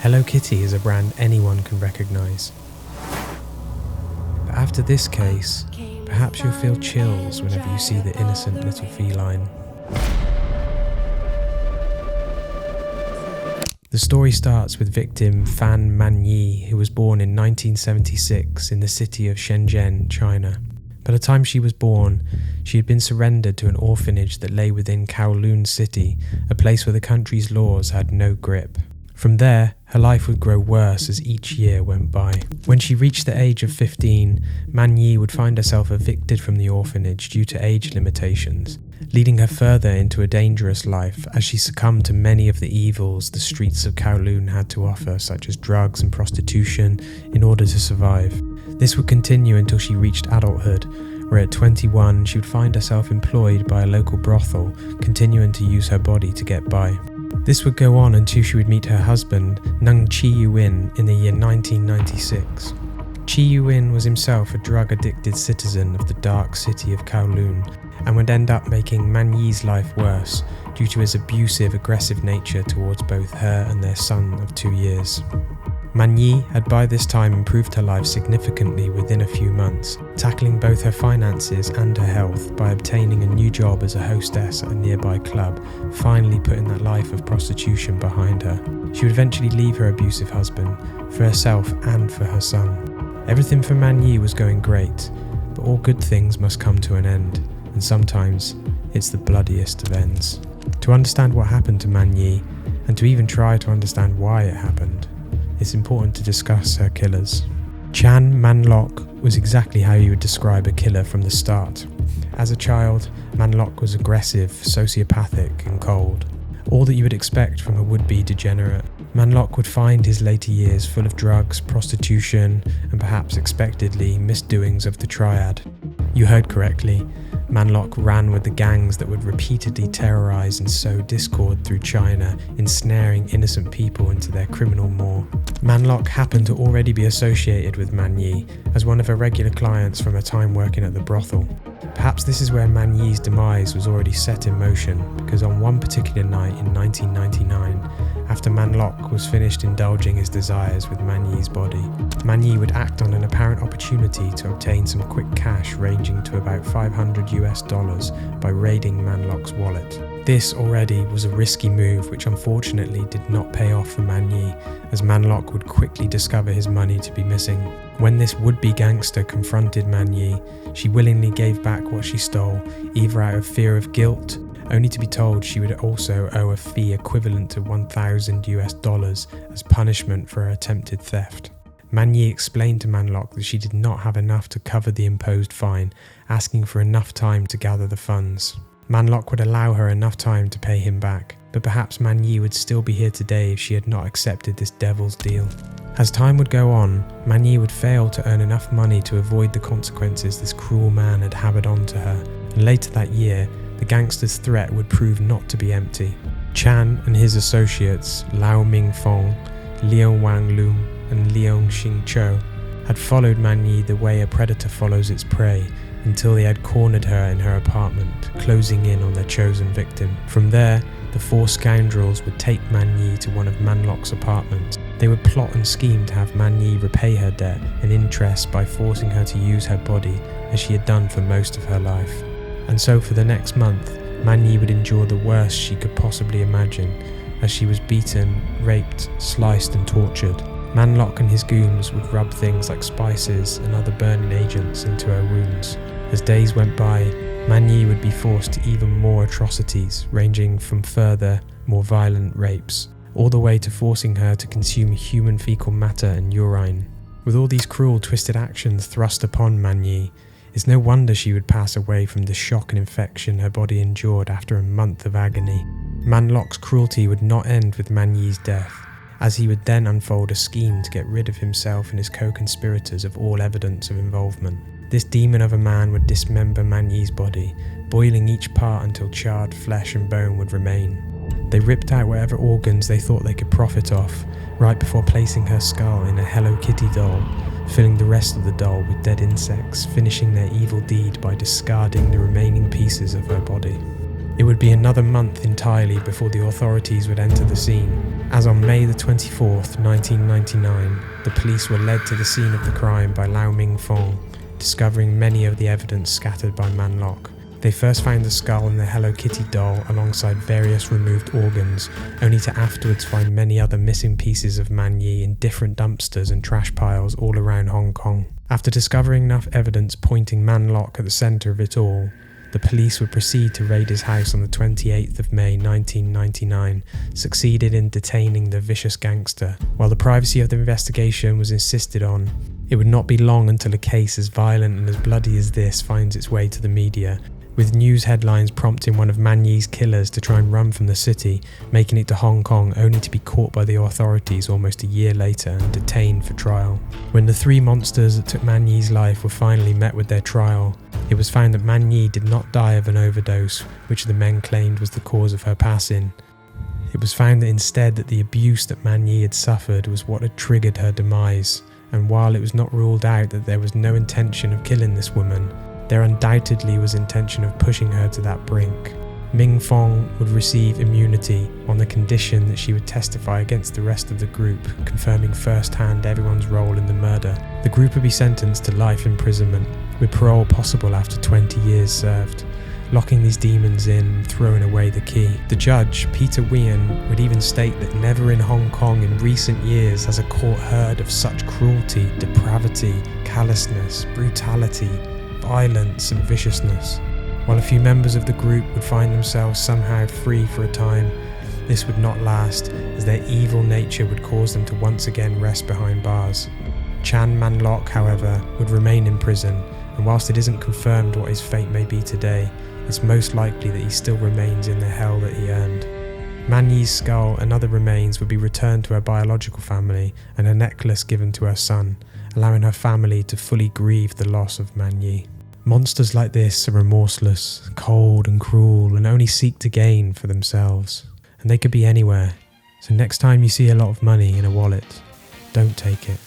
Hello Kitty is a brand anyone can recognise. But after this case, perhaps you'll feel chills whenever you see the innocent little feline. The story starts with victim Fan Manyi, who was born in 1976 in the city of Shenzhen, China. By the time she was born, she had been surrendered to an orphanage that lay within Kowloon City, a place where the country's laws had no grip. From there, her life would grow worse as each year went by. When she reached the age of 15, Manyi would find herself evicted from the orphanage due to age limitations, leading her further into a dangerous life as she succumbed to many of the evils the streets of Kowloon had to offer, such as drugs and prostitution, in order to survive. This would continue until she reached adulthood, where at 21 she would find herself employed by a local brothel, continuing to use her body to get by. This would go on until she would meet her husband, Nung Chi Yuin, in the year 1996. Chi Yuin was himself a drug-addicted citizen of the dark city of Kowloon, and would end up making Manyi's life worse due to his abusive, aggressive nature towards both her and their son of 2 years. Manyi had by this time improved her life significantly within a few months, tackling both her finances and her health by obtaining a new job as a hostess at a nearby club, finally putting that life of prostitution behind her. She would eventually leave her abusive husband, for herself and for her son. Everything for Manyi was going great, but all good things must come to an end, and sometimes it's the bloodiest of ends. To understand what happened to Manyi, and to even try to understand why it happened, it's important to discuss her killers. Chan Manlok was exactly how you would describe a killer from the start. As a child, Manlok was aggressive, sociopathic and cold. All that you would expect from a would-be degenerate. Manlok would find his later years full of drugs, prostitution and perhaps expectedly misdoings of the triad. You heard correctly. Manlok ran with the gangs that would repeatedly terrorise and sow discord through China, ensnaring innocent people into their criminal maw. Manlok happened to already be associated with Manyi as one of her regular clients from her time working at the brothel. Perhaps this is where Manyi's demise was already set in motion, because on one particular night in 1999, after Manlok was finished indulging his desires with Manyi's body, Manyi would act on an apparent opportunity to obtain some quick cash ranging to about $500 by raiding Manlok's wallet. This already was a risky move which unfortunately did not pay off for Manyi, as Manlok would quickly discover his money to be missing. When this would-be gangster confronted Manyi, she willingly gave back what she stole, either out of fear of guilt, only to be told she would also owe a fee equivalent to $1,000 as punishment for her attempted theft. Manyi explained to Manlok that she did not have enough to cover the imposed fine, asking for enough time to gather the funds. Manlok would allow her enough time to pay him back, but perhaps Manyi would still be here today if she had not accepted this devil's deal. As time would go on, Manyi would fail to earn enough money to avoid the consequences this cruel man had hammered onto her, and later that year, the gangster's threat would prove not to be empty. Chan and his associates, Lau Ming Fong, Liu Wang Lum, and Leong Xing Cho, had followed Manyi the way a predator follows its prey, until they had cornered her in her apartment, closing in on their chosen victim. From there, the four scoundrels would take Manyi to one of Manlok's apartments. They would plot and scheme to have Manyi repay her debt and interest by forcing her to use her body as she had done for most of her life. And so for the next month, Manyi would endure the worst she could possibly imagine, as she was beaten, raped, sliced and tortured. Manlok and his goons would rub things like spices and other burning agents into her wounds. As days went by, Manyi would be forced to even more atrocities, ranging from further, more violent rapes, all the way to forcing her to consume human fecal matter and urine. With all these cruel, twisted actions thrust upon Manyi, it's no wonder she would pass away from the shock and infection her body endured after a month of agony. Manlok's cruelty would not end with Manyi's death, as he would then unfold a scheme to get rid of himself and his co-conspirators of all evidence of involvement. This demon of a man would dismember Manyi's body, boiling each part until charred flesh and bone would remain. They ripped out whatever organs they thought they could profit off, right before placing her skull in a Hello Kitty doll, filling the rest of the doll with dead insects, finishing their evil deed by discarding the remaining pieces of her body. It would be another month entirely before the authorities would enter the scene, As on May the 24th, 1999, the police were led to the scene of the crime by Lau Ming Fong, discovering many of the evidence scattered by Man Lok. They first found the skull and the Hello Kitty doll alongside various removed organs, only to afterwards find many other missing pieces of Man Yi in different dumpsters and trash piles all around Hong Kong. After discovering enough evidence pointing Man Lok at the centre of it all, the police would proceed to raid his house on the 28th of May 1999, succeeded in detaining the vicious gangster. While the privacy of the investigation was insisted on, it would not be long until a case as violent and as bloody as this finds its way to the media, with news headlines prompting one of Man Yi's killers to try and run from the city, making it to Hong Kong only to be caught by the authorities almost a year later and detained for trial. When the three monsters that took Man Yi's life were finally met with their trial, it was found that Man Yi did not die of an overdose, which the men claimed was the cause of her passing. It was found that instead that the abuse that Man Yi had suffered was what had triggered her demise, and while it was not ruled out that there was no intention of killing this woman, there undoubtedly was intention of pushing her to that brink. Ming Fong would receive immunity on the condition that she would testify against the rest of the group, confirming firsthand everyone's role in the murder. The group would be sentenced to life imprisonment, with parole possible after 20 years served, locking these demons in and throwing away the key. The judge, Peter Wien, would even state that never in Hong Kong in recent years has a court heard of such cruelty, depravity, callousness, brutality, violence and viciousness. While a few members of the group would find themselves somehow free for a time, this would not last, as their evil nature would cause them to once again rest behind bars. Chan Man Lok, however, would remain in prison, and whilst it isn't confirmed what his fate may be today, it's most likely that he still remains in the hell that he earned. Man Yi's skull and other remains would be returned to her biological family and a necklace given to her son, allowing her family to fully grieve the loss of Man Yi. Monsters like this are remorseless, cold and cruel, and only seek to gain for themselves. And they could be anywhere, so next time you see a lot of money in a wallet, don't take it.